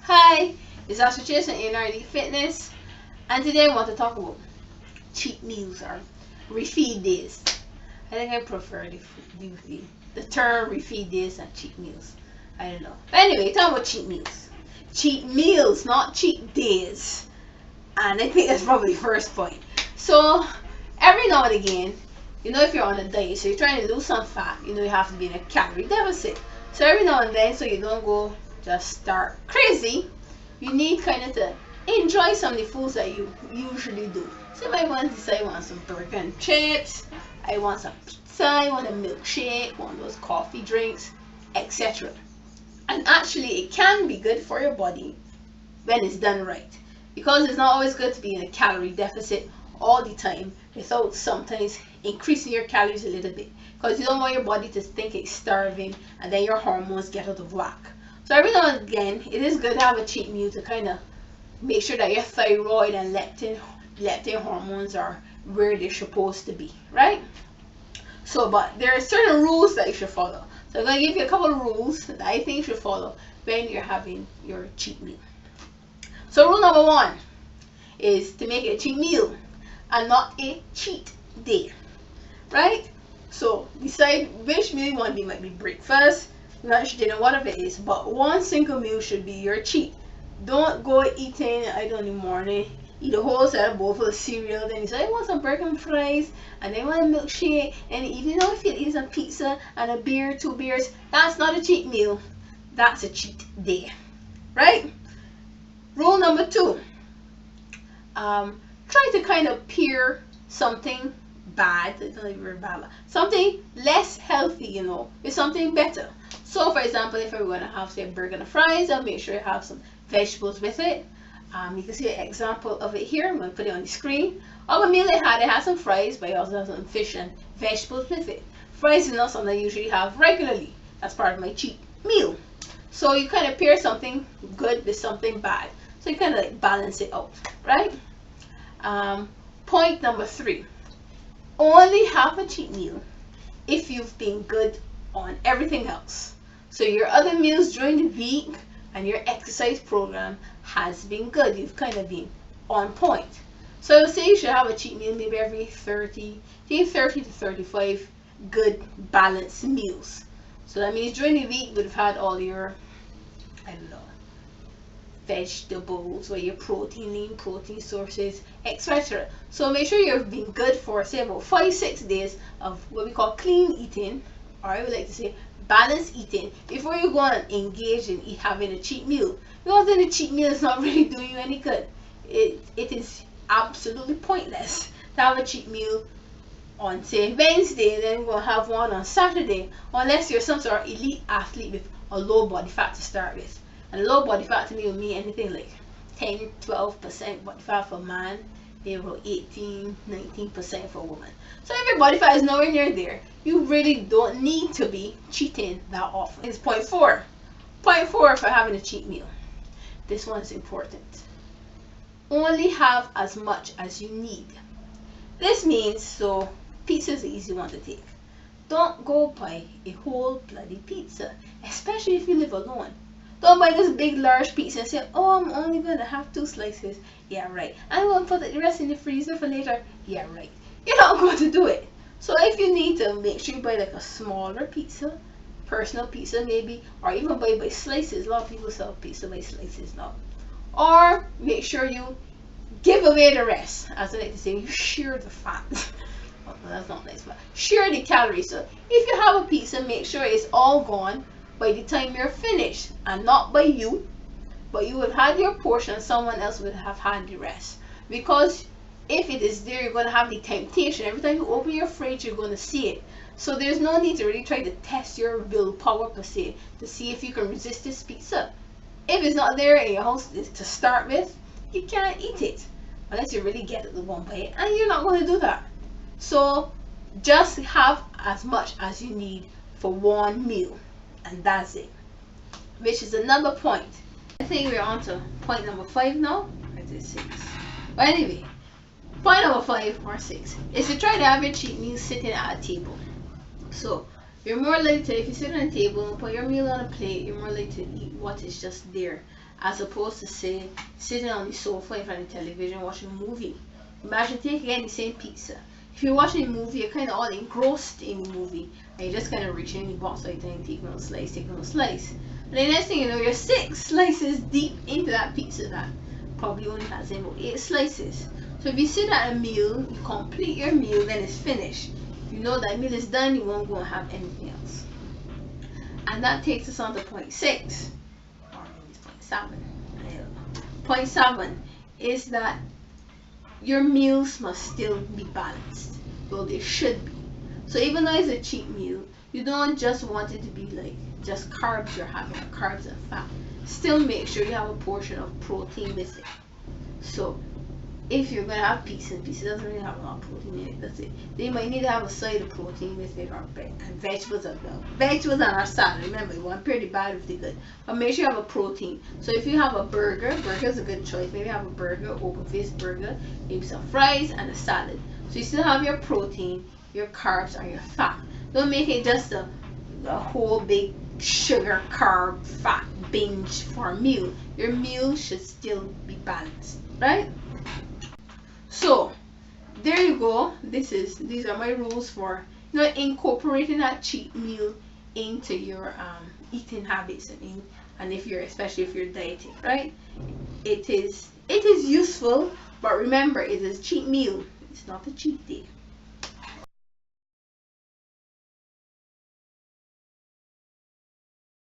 Hi, it's Asher Chase and NRD Fitness, and today I want to talk about cheat meals or refeed days. I think I prefer the term refeed days and cheat meals. I don't know. But anyway, talk about cheat meals. Cheat meals, not cheat days. And I think that's probably the first point. So, every now and again, if you're on a diet, so you're trying to lose some fat, you have to be in a calorie deficit. So every now and then, so you don't go just start crazy, you need kind of to enjoy some of the foods that you usually do. So you might want to decide, I want some burger and chips, I want some pizza, I want a milkshake, one of those coffee drinks, etc. And actually, it can be good for your body when it's done right. Because it's not always good to be in a calorie deficit all the time without sometimes increasing your calories a little bit. Because you don't want your body to think it's starving and then your hormones get out of whack. So every now and again, it is good to have a cheat meal to kind of make sure that your thyroid and leptin hormones are where they're supposed to be, right? So, but there are certain rules that you should follow. So I'm going to give you a couple of rules that I think you should follow when you're having your cheat meal. So rule number 1 is to make it a cheat meal and not a cheat day, right? So decide which meal you want to be. It might be breakfast, lunch, dinner, whatever it is, but one single meal should be your cheat. Don't go eating, I don't know, in the morning, eat a whole set of bowl full of cereal, then you say, I want some burger and fries, and then I want a milkshake, and even though if you eat some pizza and a beer, 2 beers, that's not a cheat meal, that's a cheat day, right? Rule number 2, try to kind of pair something bad, it's not even very bad, something less healthy, with something better. So for example, if we're going to have, say, a burger and fries, I'll make sure you have some vegetables with it. You can see an example of it here. I'm going to put it on the screen. Of a meal I had some fries, but I also have some fish and vegetables with it. Fries is not something I usually have regularly. That's part of my cheat meal. So you kind of pair something good with something bad. So you kind of like balance it out, right? Point number 3. Only have a cheat meal if you've been good on everything else. So your other meals during the week and your exercise program has been good. You've kind of been on point. So I would say you should have a cheat meal maybe every 30 to 35 good balanced meals. So that means during the week you would have had all your, I don't know, vegetables or your lean protein sources, etc. So make sure you've been good for, say, about 5-6 days of what we call clean eating, or I would like to say balanced eating, before you go and engage in having a cheat meal. Because then the cheat meal is not really doing you any good. It is absolutely pointless to have a cheat meal on, say, Wednesday, then we'll have one on Saturday, unless you're some sort of elite athlete with a low body fat to start with. And low body fat to me will mean anything like 10-12% body fat for a man, maybe about 18-19% for a woman. So if your body fat is nowhere near there, you really don't need to be cheating that often. It's point 4. Point 4 for having a cheat meal. This one is important. Only have as much as you need. This means, so pizza is the easy one to take. Don't go buy a whole bloody pizza, especially if you live alone. Don't buy this big large pizza and say, oh, I'm only going to have 2 slices. Yeah, right. I'm going to put the rest in the freezer for later. Yeah, right. You're not going to do it. So if you need to, make sure you buy like a smaller pizza, personal pizza maybe, or even buy by slices. A lot of people sell pizza by slices now. Or make sure you give away the rest. As I like to say, you share the fat. Well, that's not nice, but share the calories. So if you have a pizza, make sure it's all gone by the time you're finished, and not by you, but you would have had your portion, someone else would have had the rest. Because if it is there, you're going to have the temptation. Every time you open your fridge, you're going to see it. So there's no need to really try to test your willpower per se to see if you can resist this pizza. If it's not there in your house to start with, you can't eat it unless you really get it the one bite, and you're not going to do that. So just have as much as you need for one meal, and that's it. Which is another point. I think we're on to point number 5 now. Or is it 6? But anyway, point number 5 or 6 is to try to have your cheat meal sitting at a table. So you're more likely to, if you sit on a table and put your meal on a plate, you're more likely to eat what is just there as opposed to say sitting on the sofa in front of the television watching a movie. Imagine taking the same pizza. If you're watching a movie, you're kind of all engrossed in the movie, and you're just kind of reaching in the box right and taking a slice, and the next thing you know, you're 6 slices deep into that pizza that probably only has about 8 slices. So if you sit at a meal, you complete your meal, then it's finished. If you know that meal is done, you won't go and have anything else. And that takes us on to point 6, or maybe it's point 7. I don't know. Point 7 is that your meals must still be balanced. Well, they should be. So even though it's a cheat meal, you don't just want it to be like just carbs you're having, or carbs and fat. Still make sure you have a portion of protein with it. So if you're going to have pizza doesn't really have a lot of protein in it, that's it. Then you might need to have a side of protein with it, or and vegetables as well. Vegetables and our salad, remember, you want pretty bad with the good. But make sure you have a protein. So if you have a burger is a good choice. Maybe have a burger, open-faced burger, maybe some fries and a salad. So you still have your protein, your carbs, or your fat. Don't make it just a whole big sugar, carb, fat binge for a meal. Your meal should still be balanced, right? So there you go. These are my rules for incorporating that cheat meal into your eating habits. And especially if you're dieting, right? It is useful, but remember, it is a cheat meal. It's not a cheat day.